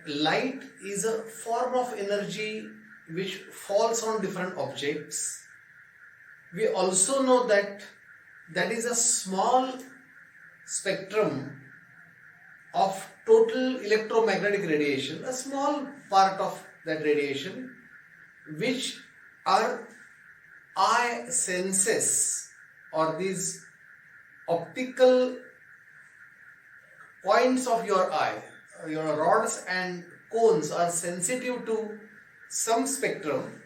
light is a form of energy which falls on different objects. We also know that that is a small spectrum of total electromagnetic radiation, a small part of that radiation, which our eye senses, or these optical points of your eye, your rods and cones are sensitive to some spectrum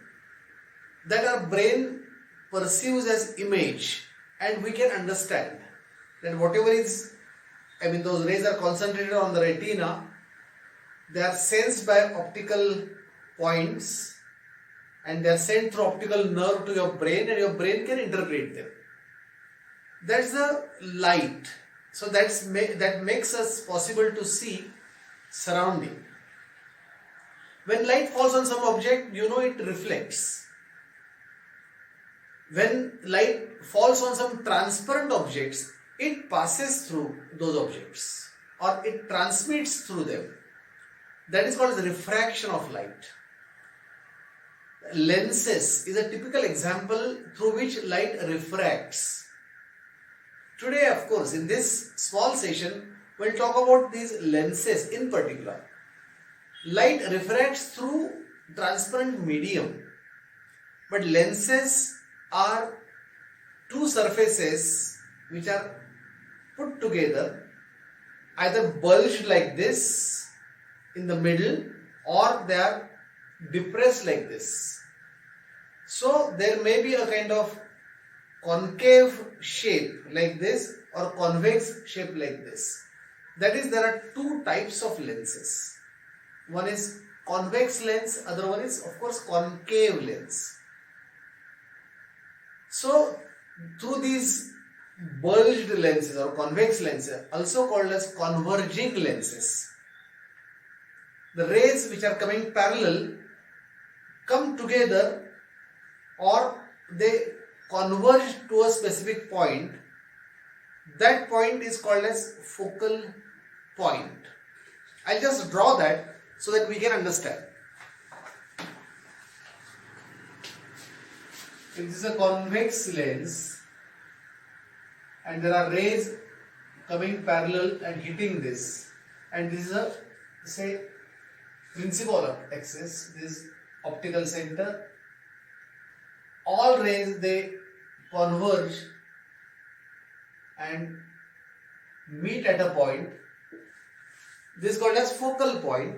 that our brain perceives as image, and we can understand that whatever is, those rays are concentrated on the retina, they are sensed by optical points and they are sent through optical nerve to your brain, and your brain can interpret them. That's the light. So that makes us possible to see surrounding. When light falls on some object, it reflects. When light falls on some transparent objects, it passes through those objects or it transmits through them. That is called as refraction of light. Lenses is a typical example through which light refracts. Today, of course, in this small session, we'll talk about these lenses in particular. Light refracts through transparent medium, but lenses are two surfaces which are put together, either bulged like this in the middle, or they are depressed like this. So there may be a kind of concave shape like this or convex shape like this. That is, there are two types of lenses. One is convex lens, other one is of course concave lens. So through these bulged lenses or convex lenses, also called as converging lenses, the rays which are coming parallel come together or they converge to a specific point. That point is called as focal point. I'll just draw that so that we can understand. If this is a convex lens and there are rays coming parallel and hitting this, and this is a, say, principal axis, this is optical center. All rays, they converge and meet at a point. This is called as focal point.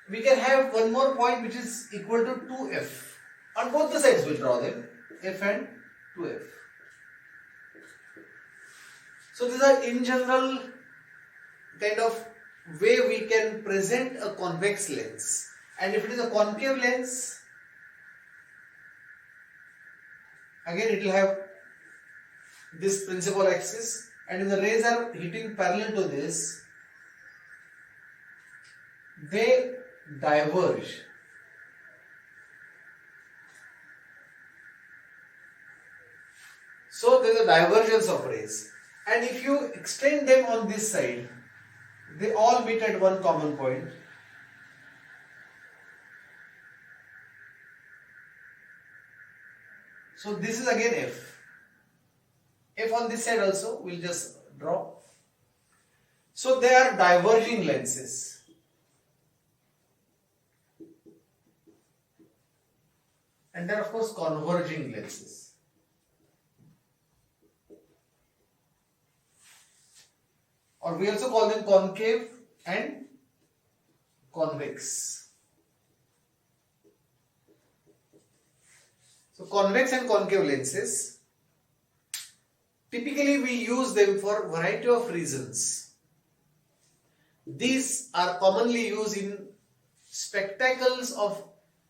We can have one more point which is equal to 2f. On both the sides we'll draw them, f and 2f. So these are in general kind of way we can present a convex lens. And if it is a concave lens, again it will have this principal axis, and if the rays are hitting parallel to this, they diverge. So there is a divergence of rays, and if you extend them on this side, they all meet at one common point. So this is again f. F on this side also we'll just draw. So they are diverging lenses. And they are of course converging lenses. Or we also call them concave and convex. So convex and concave lenses, typically we use them for a variety of reasons. These are commonly used in spectacles of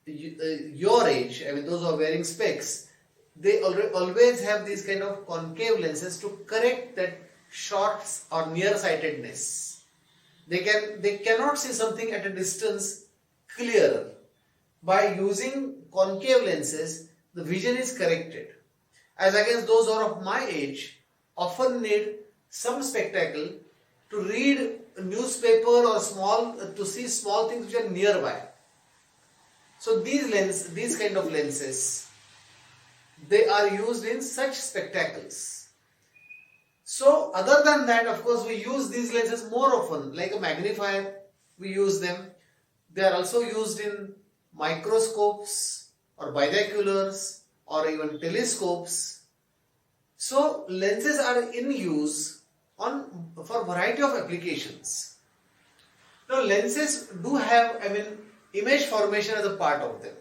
your age, those who are wearing specs. They always have these kind of concave lenses to correct that short or nearsightedness. They cannot see something at a distance clearer. By using concave lenses, the vision is corrected. As against those who are of my age, often need some spectacle to read a newspaper or to see small things which are nearby. So these kind of lenses, they are used in such spectacles. So other than that, of course, we use these lenses more often, like a magnifier, we use them. They are also used in microscopes or binoculars or even telescopes. So lenses are in use for a variety of applications. Now lenses do have, image formation as a part of them.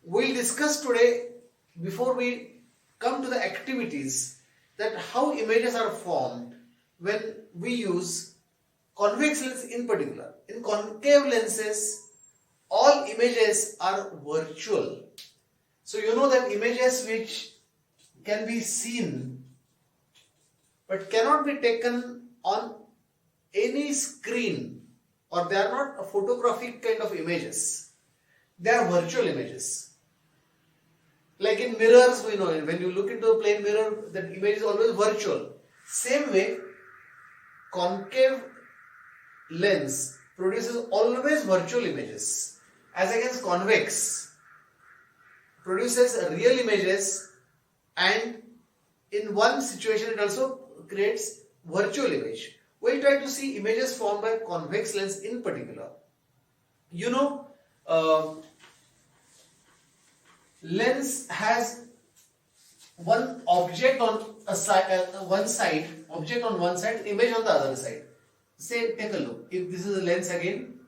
We'll discuss today, before we come to the activities, that how images are formed when we use convex lens in particular. In concave lenses, all images are virtual. So you know that images which can be seen but cannot be taken on any screen, or they are not a photographic kind of images. They are virtual images. Like in mirrors, we know when you look into a plane mirror, that image is always virtual. Same way, concave lens produces always virtual images, as against convex produces real images, and in one situation it also creates virtual image. We'll try to see images formed by convex lens in particular. You know, lens has one object on one side, object on one side, image on the other side. Say, take a look. If this is a lens again,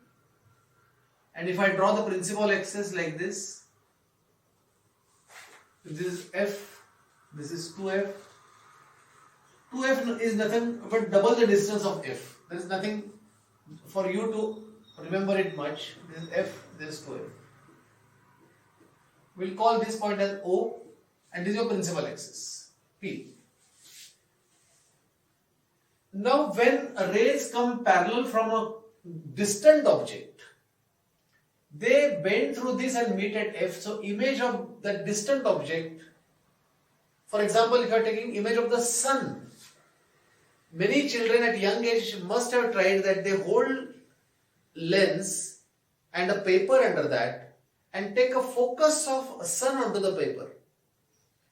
and if I draw the principal axis like this, if this is f, this is 2f. 2f is nothing but double the distance of f. There is nothing for you to remember it much. This is f, this is 2f. We'll call this point as O, and this is your principal axis, P. Now when rays come parallel from a distant object, they bend through this and meet at F. So image of the distant object, for example, if you are taking image of the sun, many children at young age must have tried that. They hold lens and a paper under that and take a focus of sun onto the paper,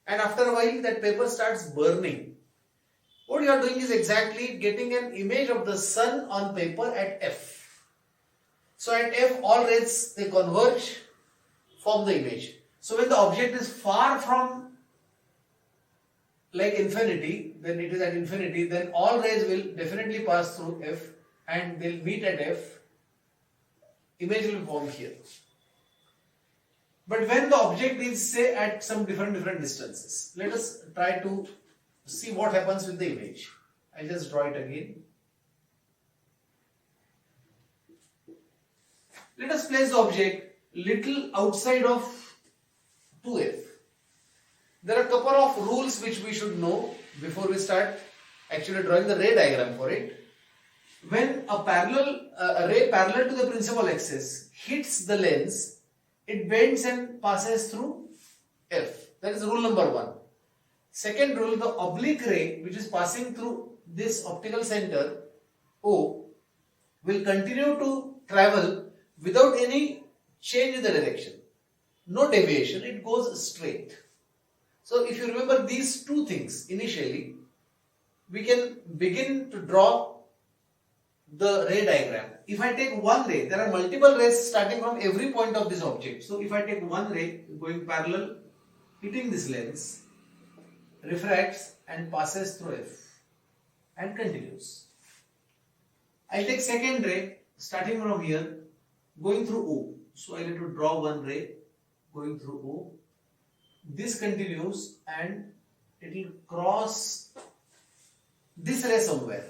and after a while that paper starts burning. What you are doing is exactly getting an image of the sun on paper at F. So at F, all rays, they converge, form the image. So when the object is far from like infinity, then it is at infinity, then all rays will definitely pass through F and they'll meet at F. Image will form here. But when the object is, say, at some different distances, let us try to see what happens with the image. I just draw it again. Let us place the object little outside of 2f. There are a couple of rules which we should know before we start actually drawing the ray diagram for it. When a ray parallel to the principal axis hits the lens, it bends and passes through F. That is rule number 1. Second rule, the oblique ray which is passing through this optical center O will continue to travel without any change in the direction. No deviation, it goes straight. So if you remember these two things initially, we can begin to draw the ray diagram. If I take one ray, there are multiple rays starting from every point of this object. So if I take one ray going parallel, hitting this lens, refracts and passes through F and continues. I take second ray starting from here, going through O. So I need to draw one ray going through O. This continues and it will cross this ray somewhere.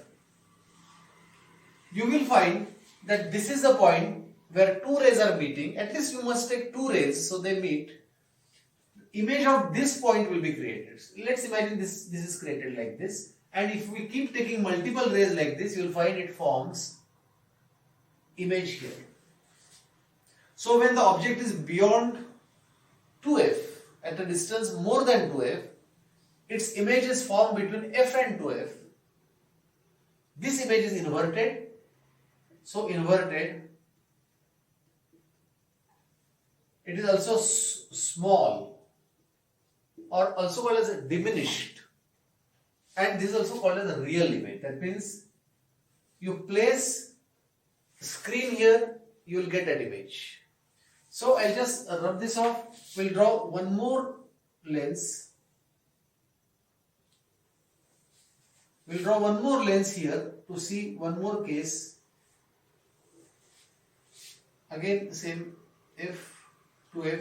You will find that this is the point where two rays are meeting. At least you must take two rays so they meet. Image of this point will be created. Let's imagine this is created like this. And if we keep taking multiple rays like this, you will find it forms image here. So when the object is beyond 2f, at a distance more than 2f, its image is formed between f and 2f. This image is inverted. So inverted. It is also small, or also called as a diminished. And this is also called as a real image. That means you place screen here, you will get that image. So I'll just rub this off. We'll draw one more lens. We'll draw one more lens here to see one more case. Again, same F to F.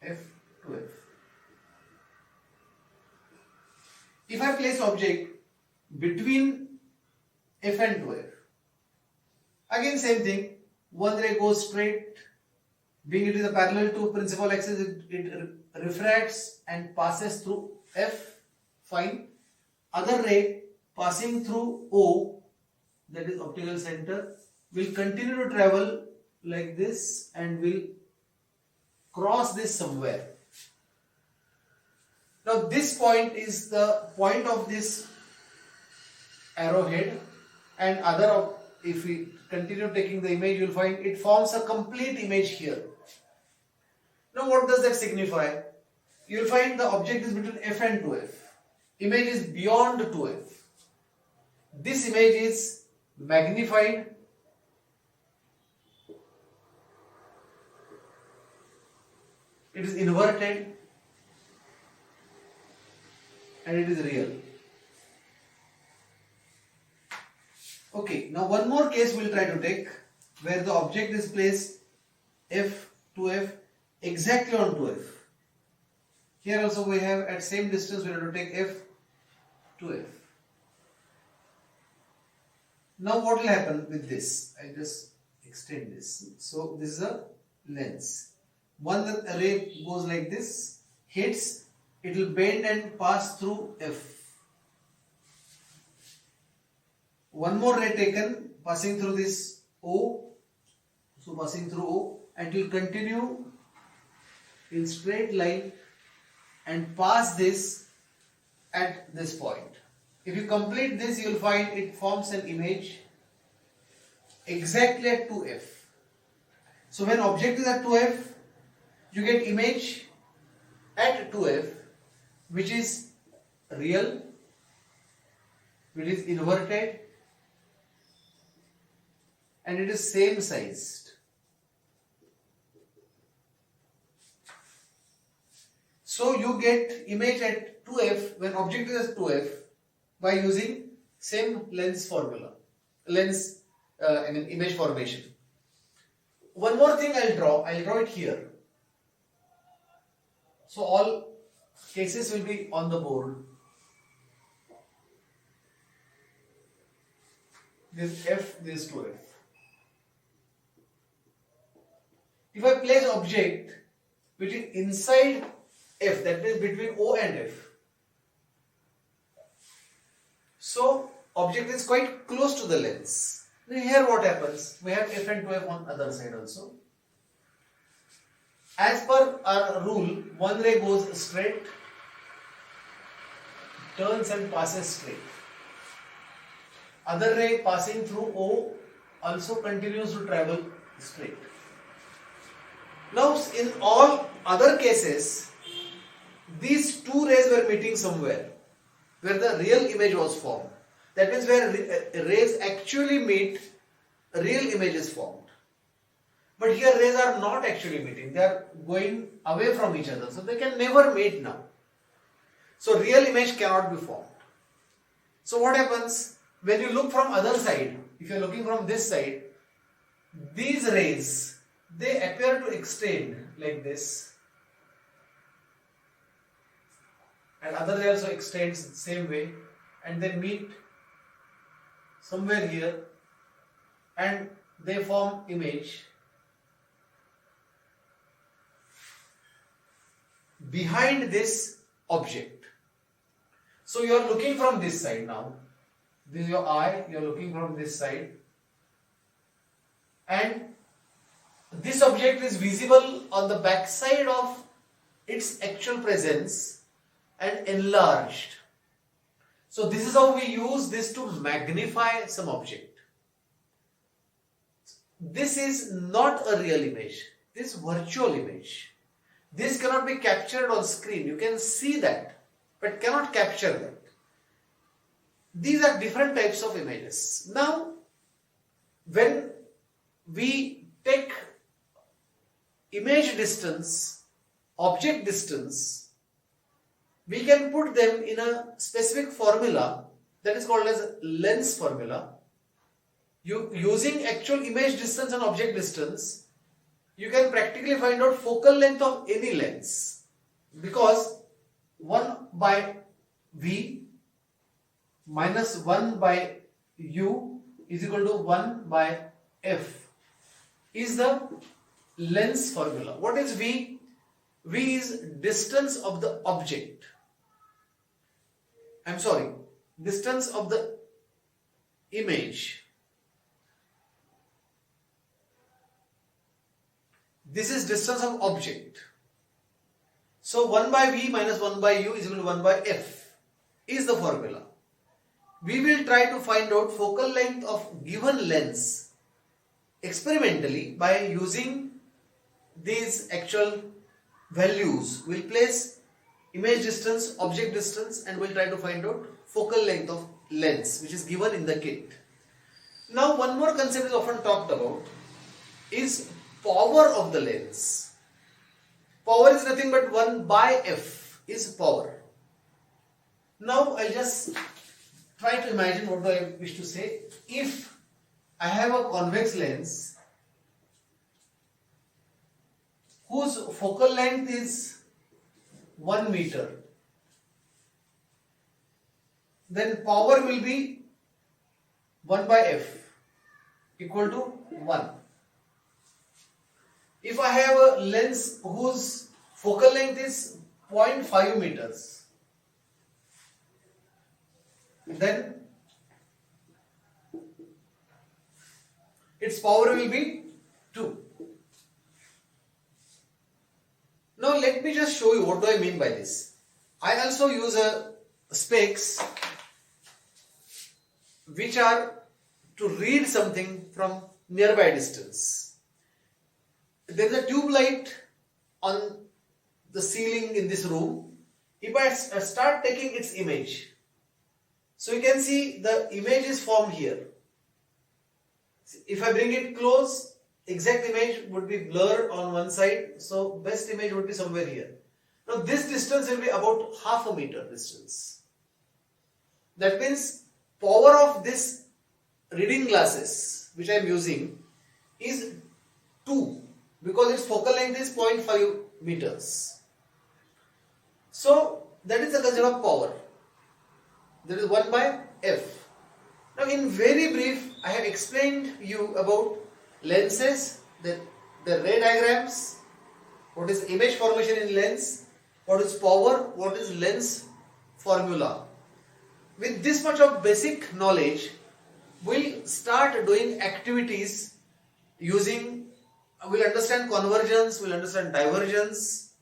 F to F. If I place object between F and 2F, again same thing, one ray goes straight, being it is a parallel to principal axis, it refracts and passes through F, fine. Other ray passing through O, that is optical center, will continue to travel like this and will cross this somewhere. Now this point is the point of this arrowhead, and other, if we continue taking the image, you will find it forms a complete image here. Now what does that signify? You will find the object is between F and 2F. Image is beyond 2F. This image is magnified. It is inverted and it is real. Okay, now one more case we'll try to take where the object is placed F to F exactly on 2F. Here also we have at same distance we have to take F to F. Now what will happen with this? I just extend this. So this is a lens. One ray goes like this, hits, it will bend and pass through F. One more ray taken, passing through this O, so passing through O, and it will continue in straight line and pass this at this point. If you complete this, you will find it forms an image exactly at 2F. So when object is at 2F, you get image at 2F which is real, which is inverted, and it is same sized. So you get image at 2F when object is at 2F by using same lens formula, image formation. One more thing I'll draw it here. So all cases will be on the board. This F, this 2F. If I place object which is inside F, that is between O and F. So object is quite close to the lens. Now here what happens? We have F and 2F on other side also. As per our rule, one ray goes straight, turns and passes straight. Other ray passing through O also continues to travel straight. Now in all other cases, these two rays were meeting somewhere where the real image was formed. That means where rays actually meet, a real image is formed. But here rays are not actually meeting, they are going away from each other, so they can never meet now. So real image cannot be formed. So what happens when you look from other side? If you are looking from this side, these rays, they appear to extend like this, and other ray also extends the same way, and they meet somewhere here and they form image behind this object. So you are looking from this side now. This is your eye, you are looking from this side, and this object is visible on the back side of its actual presence and enlarged. So this is how we use this to magnify some object. This is not a real image. This virtual image. This cannot be captured on screen. You can see that, but cannot capture that. These are different types of images. Now, when we take image distance, object distance, we can put them in a specific formula that is called as lens formula. Using actual image distance and object distance, you can practically find out focal length of any lens, because 1 by V minus 1 by U is equal to 1 by F is the lens formula. What is V? V is distance of the object. Distance of the image. This is distance of object. So 1 by V minus 1 by U is equal to 1 by F is the formula. We will try to find out focal length of given lens experimentally by using these actual values. We'll place image distance, object distance, and we'll try to find out focal length of lens which is given in the kit. Now one more concept is often talked about is power of the lens. Power is nothing but 1 by F is power. Now I'll just try to imagine what do I wish to say. If I have a convex lens whose focal length is 1 meter, then power will be 1 by F equal to 1. If I have a lens whose focal length is 0.5 meters, then its power will be 2. Now let me just show you what do I mean by this. I also use a specs which are to read something from nearby distance. There is a tube light on the ceiling in this room. If I start taking its image, so you can see the image is formed here. If I bring it close, exact image would be blurred on one side, so best image would be somewhere here. Now this distance will be about half a meter distance. That means power of this reading glasses which I am using is 2, because its focal length is 0.5 meters. So that is the concept of power. That is 1 by F. Now in very brief, I have explained you about lenses, the ray diagrams, what is image formation in lens, what is power, what is lens formula. With this much of basic knowledge, we'll start doing activities using, we'll understand convergence, we'll understand divergence,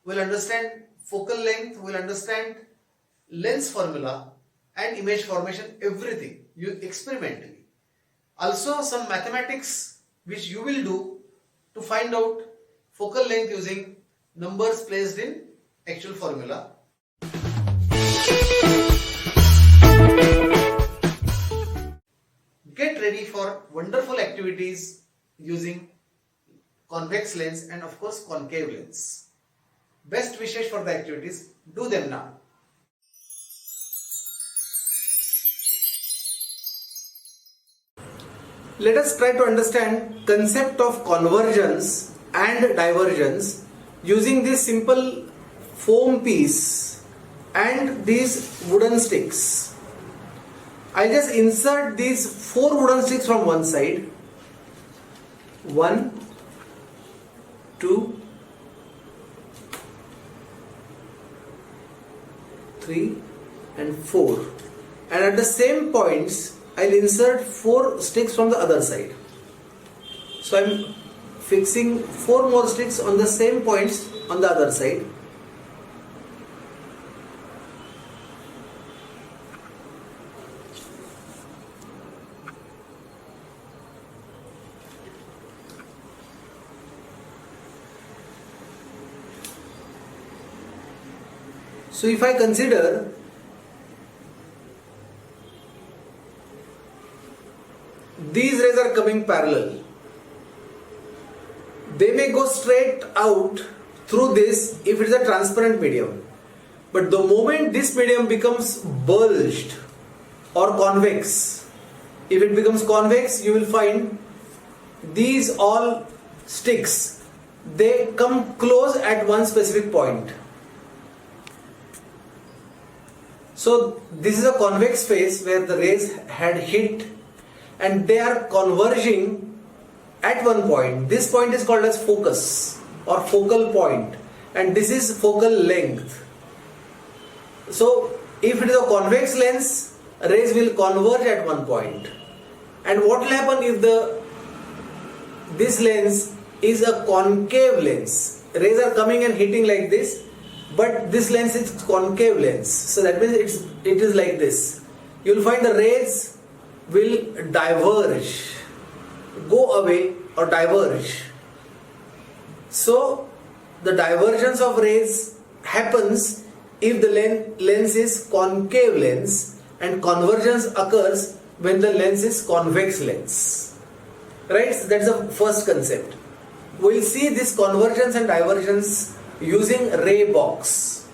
we'll understand focal length, we'll understand lens formula and image formation, everything you experimentally. Also some mathematics which you will do to find out focal length using numbers placed in actual formula. Get ready for wonderful activities using convex lens and of course concave lens. Best wishes for the activities. Do them now. Let us try to understand concept of convergence and divergence using this simple foam piece and these wooden sticks. I just insert these 4 wooden sticks from one side. 1, 2, 3 and 4, and at the same points I'll insert 4 sticks from the other side. So I'm fixing 4 more sticks on the same points on the other side. So if I consider these rays are coming parallel, they may go straight out through this if it is a transparent medium. But the moment this medium becomes bulged or convex, if it becomes convex, you will find these all sticks, they come close at one specific point. So this is a convex phase where the rays had hit and they are converging at one point. This point is called as focus or focal point, and this is focal length. So if it is a convex lens, rays will converge at one point. And what will happen if this lens is a concave lens? Rays are coming and hitting like this, but this lens is concave lens. So that means it is like this. You will find the rays will diverge, go away or diverge. So the divergence of rays happens if the lens is concave lens, and convergence occurs when the lens is convex lens. Right? So that's the first concept. We will see this convergence and divergence using ray box.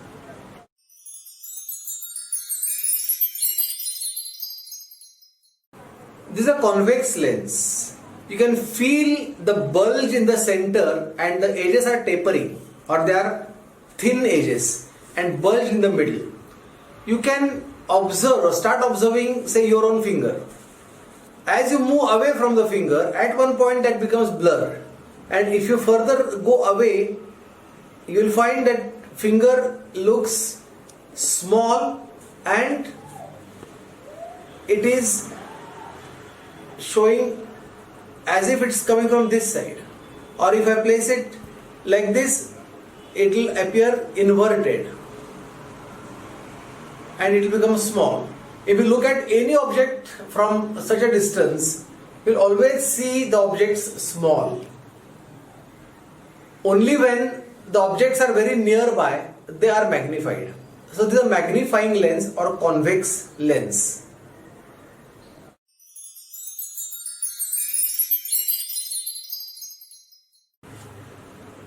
This is a convex lens. You can feel the bulge in the center and the edges are tapering, or they are thin edges and bulge in the middle. You can observe or start observing, say, your own finger. As you move away from the finger, at one point that becomes blur, and if you further go away, you will find that finger looks small and it is showing as if it's coming from this side. Or if I place it like this, it will appear inverted and it will become small. If you look at any object from such a distance, you will always see the objects small. Only when the objects are very nearby, they are magnified. So this is a magnifying lens or convex lens.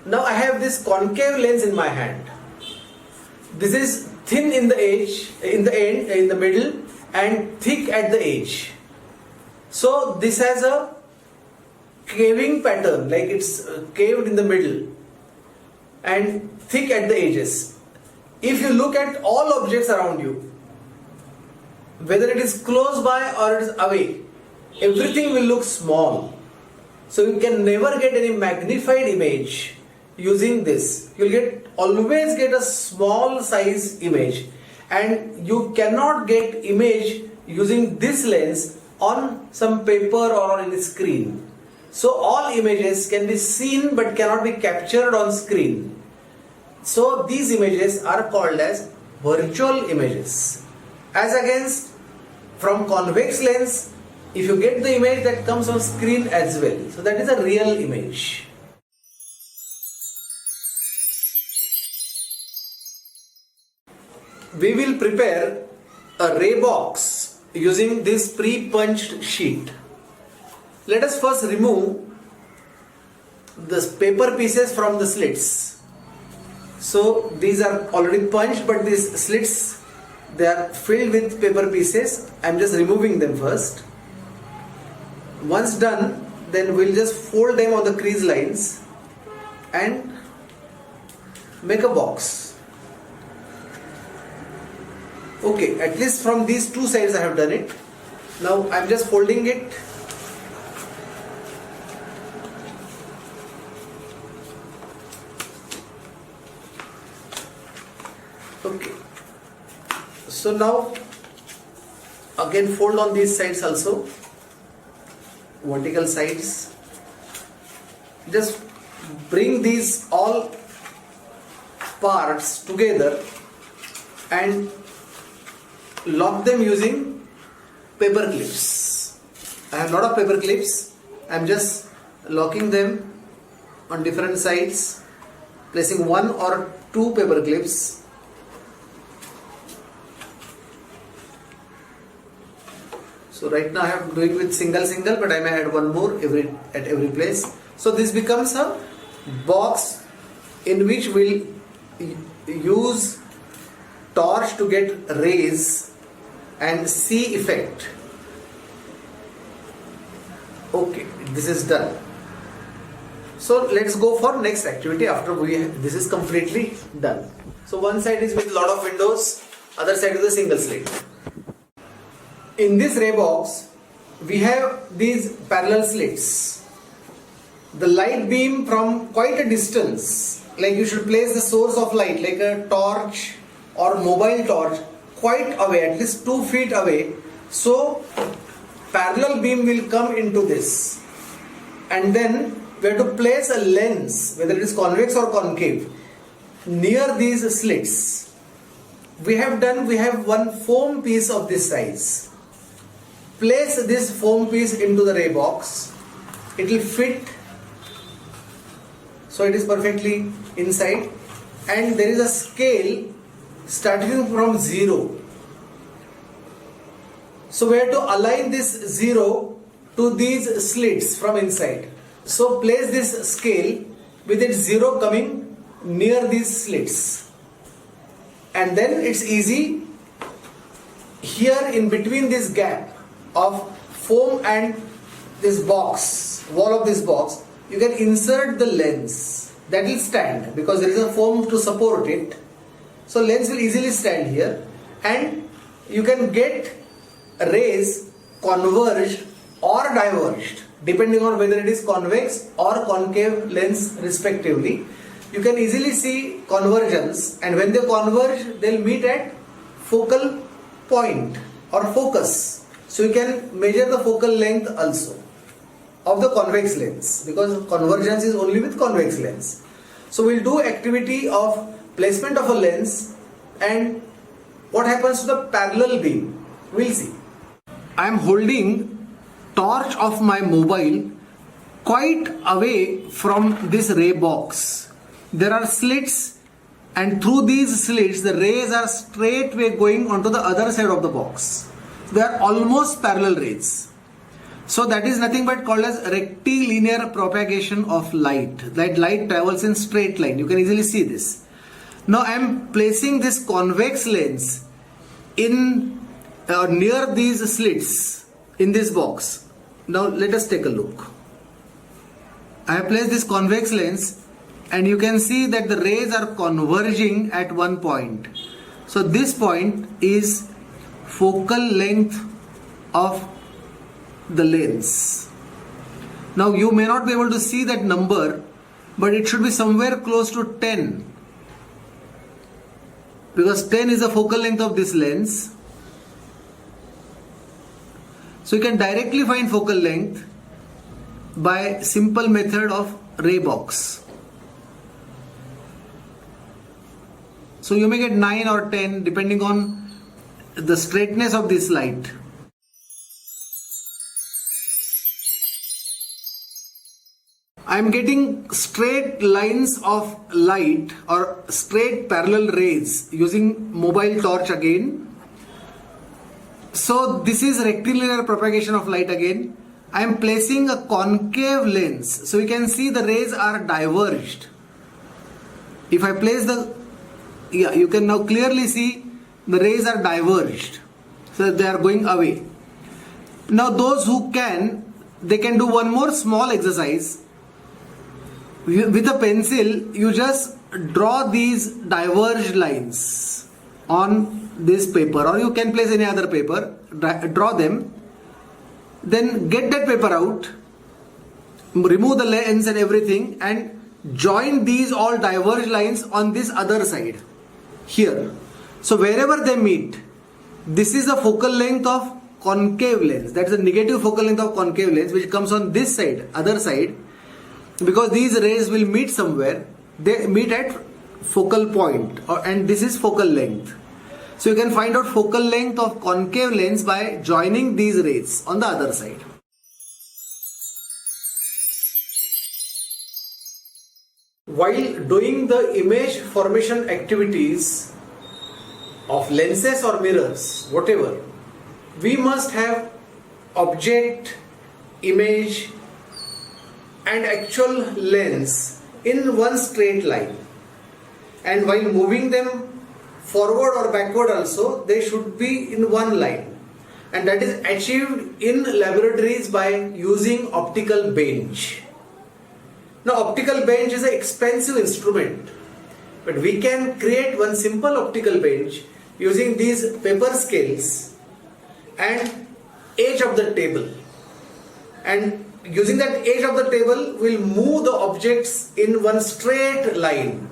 Now I have this concave lens in my hand. This is thin in the edge, in the middle, and thick at the edge. So this has a caving pattern, like it's caved in the middle and thick at the edges. If you look at all objects around you, whether it is close by or it is away, everything will look small. So you can never get any magnified image using this. You will always get a small size image, and you cannot get image using this lens on some paper or on a screen. So all images can be seen but cannot be captured on screen. So these images are called as virtual images. As against from convex lens, if you get the image that comes on screen as well. So that is a real image. We will prepare a ray box using this pre-punched sheet. Let us first remove the paper pieces from the slits. So these are already punched, but these slits, they are filled with paper pieces. I am just removing them first. Once done, then we'll just fold them on the crease lines and make a box. Okay, at least from these two sides I have done it. Now I'm just folding it. Okay. So now again fold on these sides also, vertical sides. Just bring these all parts together and lock them using paper clips. I have a lot of paper clips. I am just locking them on different sides, placing one or two paper clips. So right now I am doing with single, but I may add one more at every place. So this becomes a box in which we'll use torch to get rays and see effect. Okay, this is done. So let's go for next activity after this is completely done. So one side is with lot of windows, other side is a single slate. In this ray box, we have these parallel slits. The light beam from quite a distance, like you should place the source of light like a torch or mobile torch quite away, at least 2 feet away. So parallel beam will come into this, and then we have to place a lens, whether it is convex or concave, near these slits. We have one foam piece of this size. Place this foam piece into the ray box. It will fit, so it is perfectly inside, and there is a scale starting from 0. So we have to align this 0 to these slits from inside. So place this scale with its 0 coming near these slits, and then it's easy. Here in between this gap of foam and this box, wall of this box, you can insert the lens. That will stand because there is a foam to support it. So lens will easily stand here, and you can get rays converged or diverged depending on whether it is convex or concave lens respectively. You can easily see convergence, and when they converge, they'll meet at focal point or focus. So you can measure the focal length also of the convex lens, because convergence is only with convex lens. So we'll do activity of placement of a lens and what happens to the parallel beam. We'll see. I am holding torch of my mobile quite away from this ray box. There are slits, and through these slits the rays are straightway going onto the other side of the box. They are almost parallel rays. So that is nothing but called as rectilinear propagation of light. That light travels in straight line. You can easily see this. Now I am placing this convex lens in near these slits in this box. Now let us take a look. I have placed this convex lens, and you can see that the rays are converging at one point. So this point is focal length of the lens. Now you may not be able to see that number, but it should be somewhere close to 10, because 10 is the focal length of this lens. So you can directly find focal length by simple method of ray box. So you may get 9 or 10 depending on the straightness of this light. I am getting straight lines of light or straight parallel rays using mobile torch again. So this is rectilinear propagation of light again. I am placing a concave lens, so you can see the rays are diverged. If I place you can now clearly see the rays are diverged, so they are going away. Now those who can, they can do one more small exercise. With a pencil, you just draw these diverged lines on this paper, or you can place any other paper, draw them, then get that paper out, remove the lens and everything, and join these all diverged lines on this other side here. So wherever they meet, this is the focal length of concave lens. That is the negative focal length of concave lens, which comes on this side, other side. Because these rays will meet somewhere, they meet at focal point, and this is focal length. So you can find out focal length of concave lens by joining these rays on the other side. While doing the image formation activities of lenses or mirrors, whatever, we must have object, image and actual lens in one straight line, and while moving them forward or backward also they should be in one line, and that is achieved in laboratories by using optical bench. Now optical bench is an expensive instrument, but we can create one simple optical bench using these paper scales and edge of the table, and using that edge of the table we'll move the objects in one straight line,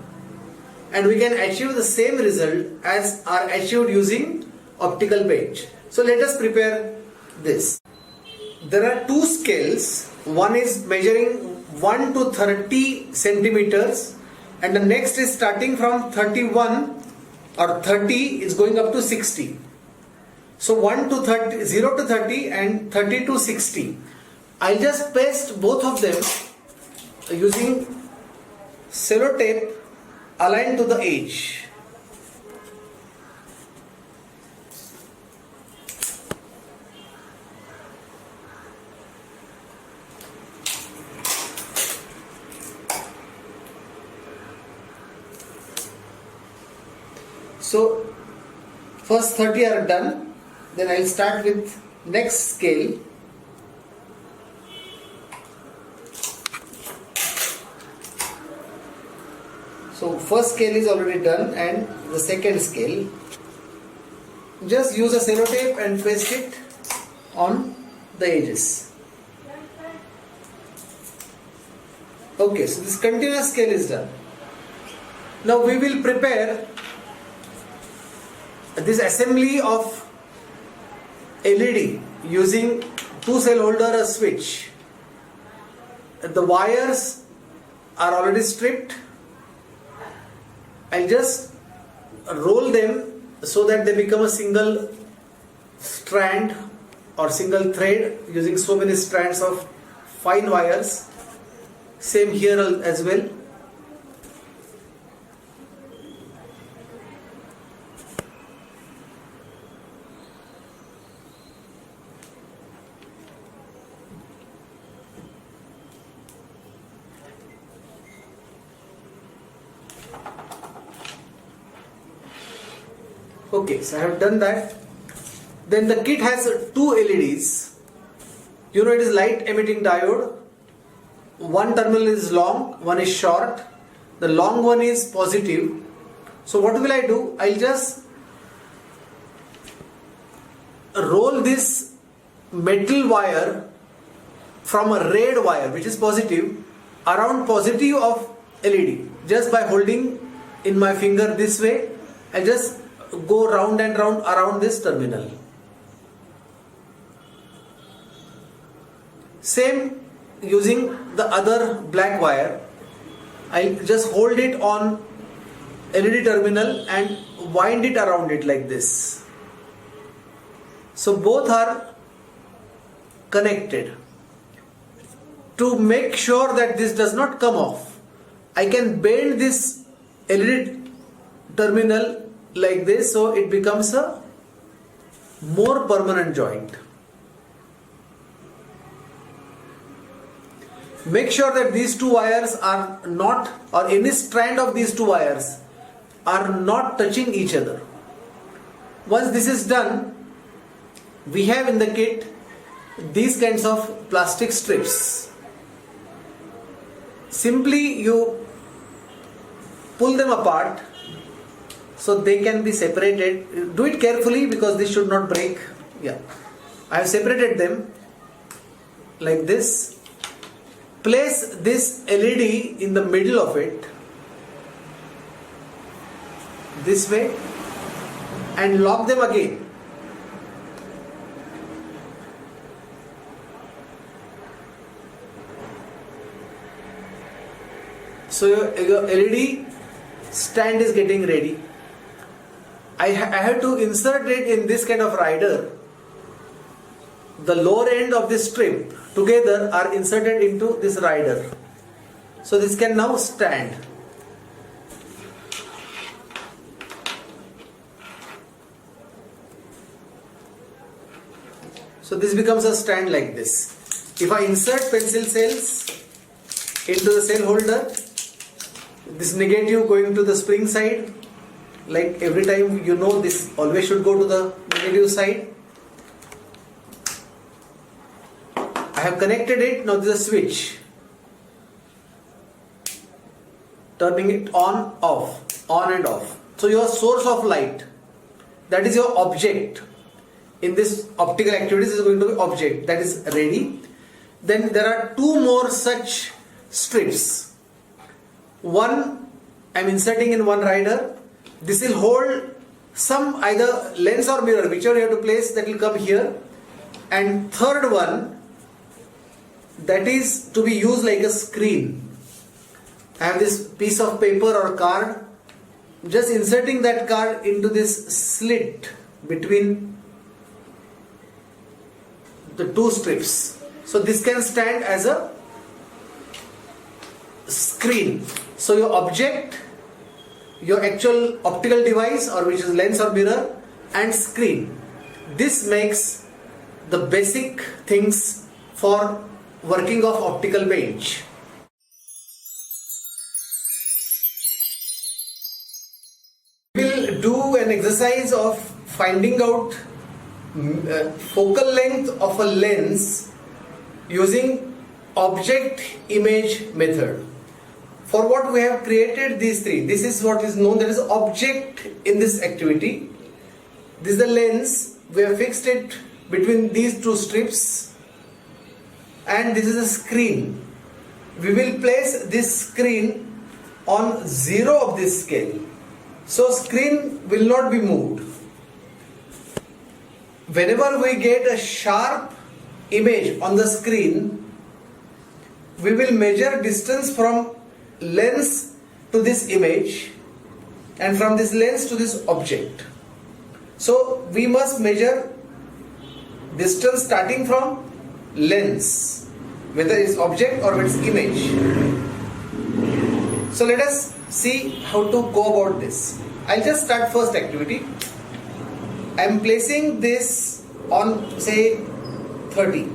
and we can achieve the same result as are achieved using optical bench. So let us prepare this. There are two scales. One is measuring 1 to 30 centimeters and the next is starting from 31 or 30 is going up to 60. So 1 to 30, 0 to 30 and 30 to 60. I'll just paste both of them using sellotape aligned to the edge. So first 30 are done, then I'll start with next scale. So first scale is already done and the second scale. Just use a sellotape and paste it on the edges. Okay, so this continuous scale is done. Now we will prepare this assembly of LED using 2-cell holder, a switch. The wires are already stripped. I'll just roll them so that they become a single strand or single thread using so many strands of fine wires. Same here as well. Okay, so I have done that. Then the kit has two LEDs. You know, it is light emitting diode. One terminal is long, one is short. The long one is positive. So what will I do? I'll just roll this metal wire from a red wire, which is positive, around positive of LED. Just by holding in my finger this way, I just go round and round around this terminal. Same using the other black wire. I just hold it on LED terminal and wind it around it like this. So both are connected. To make sure that this does not come off, I can bend this LED terminal like this, so it becomes a more permanent joint. Make sure that these two wires are not, or any strand of these two wires are not touching each other. Once this is done, we have in the kit these kinds of plastic strips. Simply you pull them apart so they can be separated. Do it carefully because this should not break. Yeah, I have separated them like this. Place this LED in the middle of it this way and lock them again. So your LED stand is getting ready. I have to insert it in this kind of rider. The lower end of this strip together are inserted into this rider. So this can now stand. So this becomes a stand like this. If I insert pencil cells into the cell holder, this negative going to the spring side, like every time you know this always should go to the negative side. I have connected it, now this is a switch. Turning it on, off, on and off. So your source of light, that is your object. In this optical activities is going to be object that is ready. Then there are two more such strips. One I am inserting in one rider. This will hold some either lens or mirror, whichever you have to place, that will come here. And third one, that is to be used like a screen. I have this piece of paper or card, just inserting that card into this slit between the two strips. So this can stand as a screen. So your object, your actual optical device, or which is lens or mirror, and screen. This makes the basic things for working of optical bench. We will do an exercise of finding out focal length of a lens using object image method. For what we have created these three, this is what is known, that is object in this activity. This is the lens, we have fixed it between these two strips, and this is a screen. We will place this screen on 0 of this scale. So screen will not be moved. Whenever we get a sharp image on the screen, we will measure distance from lens to this image and from this lens to this object. So we must measure distance starting from lens, whether it's object or it's image. So let us see how to go about this. I'll just start first activity. I am placing this on, say, 30.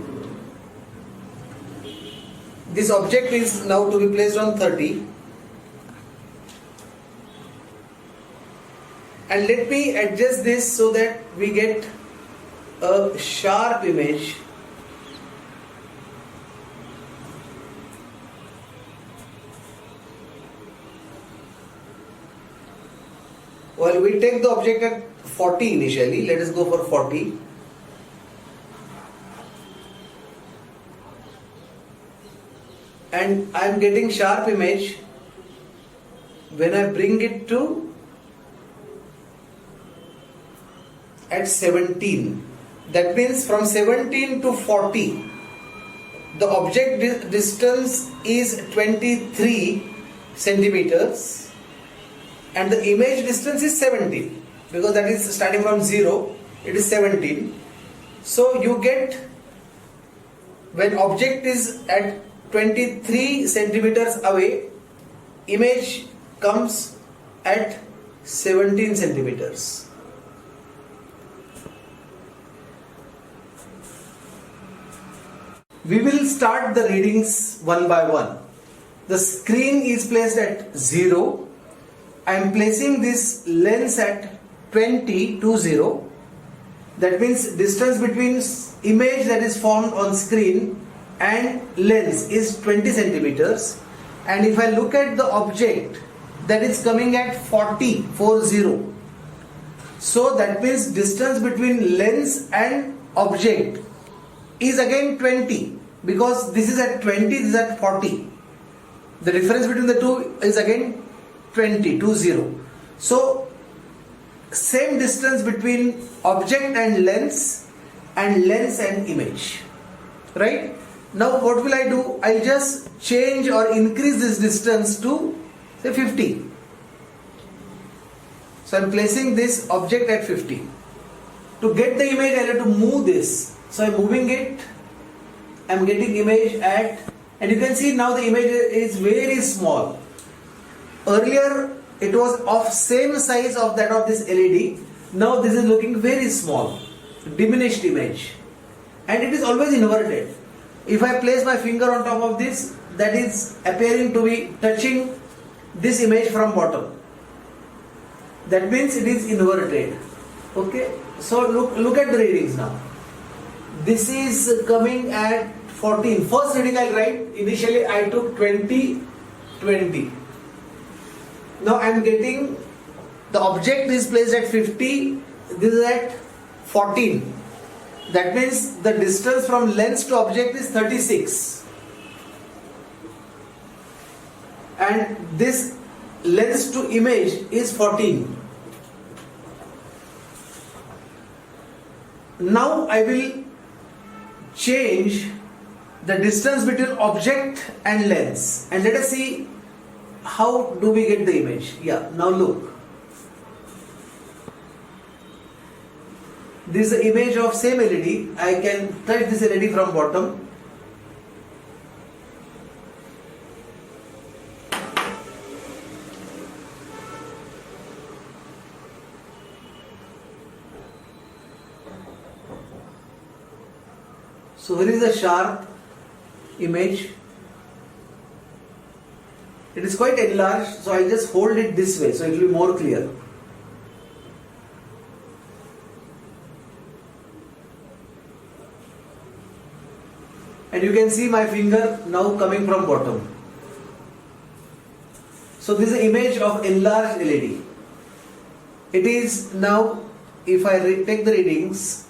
This object is now to be placed on 30. And let me adjust this so that we get a sharp image. Well, we take the object at 40 initially. Let us go for 40. And I am getting sharp image when I bring it to at 17. That means from 17 to 40, the object distance is 23 centimeters and the image distance is 17, because that is starting from 0, it is 17. So you get, when object is at 23 centimeters away, image comes at 17 centimeters. We will start the readings one by one. The screen is placed at 0. I am placing this lens at 20 to 0. That means distance between image that is formed on screen and lens is 20 centimeters. And if I look at the object, that is coming at 40. So that means distance between lens and object is again 20, because this is at 20, this is at 40. The difference between the two is again 20. So same distance between object and lens and image, right? Now what will I do? I'll just change or increase this distance to, say, 50. So I'm placing this object at 50. To get the image, I have to move this. So I'm moving it. I'm getting image at, and you can see now the image is very small. Earlier it was of same size of that of this LED. Now this is looking very small, diminished image. and it is always inverted. If I place my finger on top of this, that is appearing to be touching this image from bottom. That means it is inverted. Okay, so look at the readings now. This is coming at 14. First reading I'll write. Initially I took 20, 20. Now I am getting the object is placed at 50. This is at 14. That means the distance from lens to object is 36. And this lens to image is 14. Now I will change the distance between object and lens, and let us see how do we get the image. Yeah, now look. This is the image of same LED. I can touch this LED from bottom. So here is a sharp image. It is quite enlarged, so I just hold it this way so it will be more clear. And you can see my finger now coming from bottom. So this is an image of enlarged LED. It is now, if I take the readings,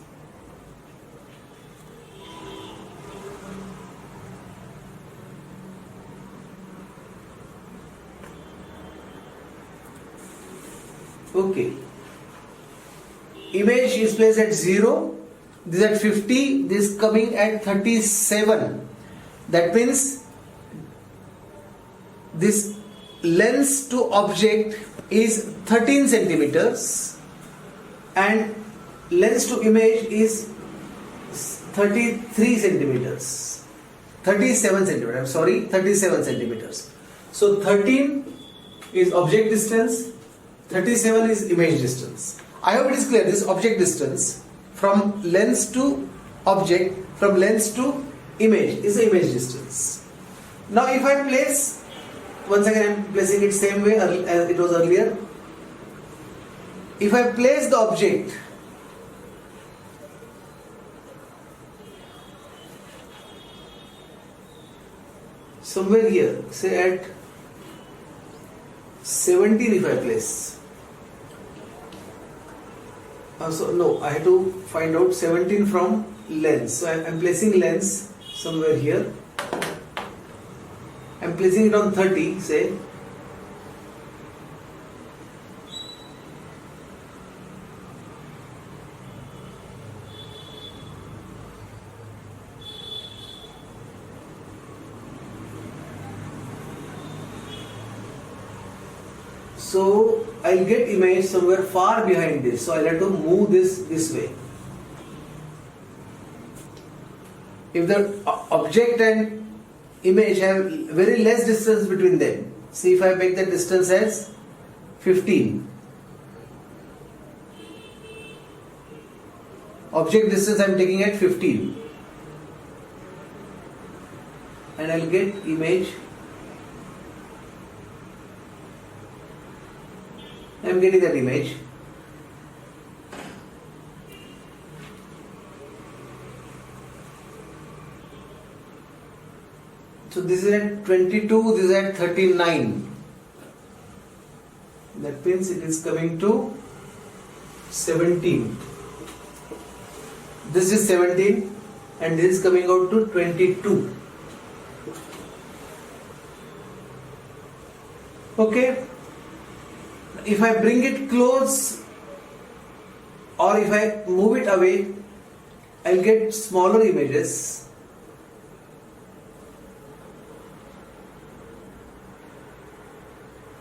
okay, image is placed at 0, this at 50, this coming at 37. That means this lens to object is 13 centimeters and lens to image is 33 centimeters. 37 centimeters, I'm sorry, 37 centimeters. So 13 is object distance, 37 is image distance. I hope it is clear. This object distance from lens to object, from lens to image is the image distance. Now if I place, once again I am placing it same way as it was earlier. If I place the object somewhere here, say at 17, if I place. So no, I have to find out 17 from lens. So I am placing lens somewhere here. I am placing it on 30, say. So I'll get image somewhere far behind this. So I'll have to move this way. If the object and image have very less distance between them, see if I make the distance as 15. Object distance I am taking at 15. And I'll get image. I am getting that image. So this is at 22, this is at 39. That means it is coming to 17. This is 17 and this is coming out to 22. Okay. If I bring it close or if I move it away, I'll get smaller images.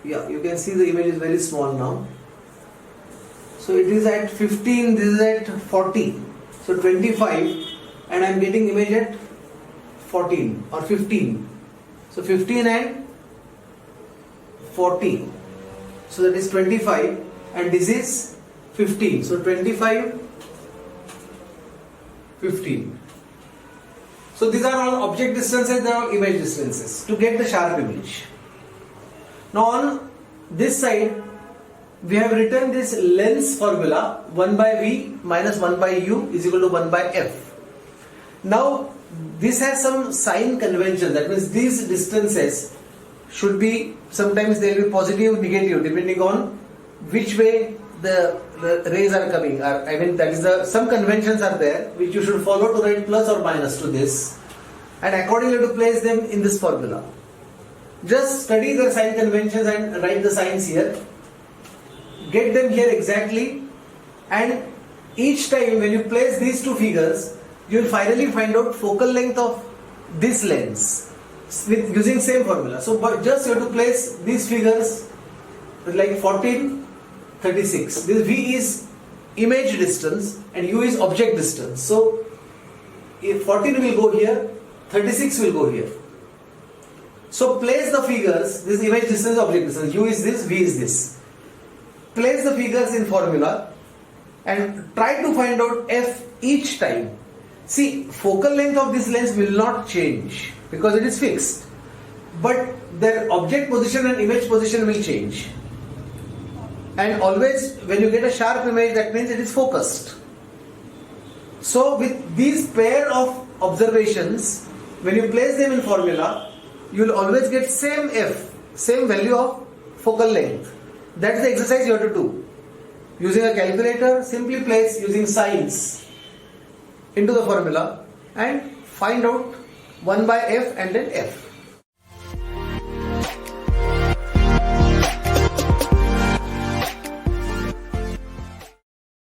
Yeah, you can see the image is very small now. So it is at 15, this is at 40. So 25 and I am getting image at 14 or 15. So 15 and 40. So that is 25 and this is 15. So 25, 15. So these are all object distances, they are all image distances to get the sharp image. Now on this side, we have written this lens formula 1 by V minus 1 by U is equal to 1 by F. Now this has some sign convention, that means these distances should be, sometimes they will be positive, negative depending on which way the rays are coming. I mean, that is some conventions are there which you should follow to write plus or minus to this, and accordingly to place them in this formula. Just study the sign conventions and write the signs here. Get them here exactly, and each time when you place these two figures, you will finally find out focal length of this lens with using same formula. So but just you have to place these figures like 14, 36. This V is image distance and U is object distance. So if 14 will go here, 36 will go here. So place the figures, this image distance, object distance, U is this, V is this. Place the figures in formula and try to find out F each time. See, focal length of this lens will not change because it is fixed, but their object position and image position will change. And always when you get a sharp image, that means it is focused. So with these pair of observations, when you place them in formula, you will always get same F, same value of focal length. That's the exercise you have to do. Using a calculator, simply place using signs into the formula and find out 1 by F and then F.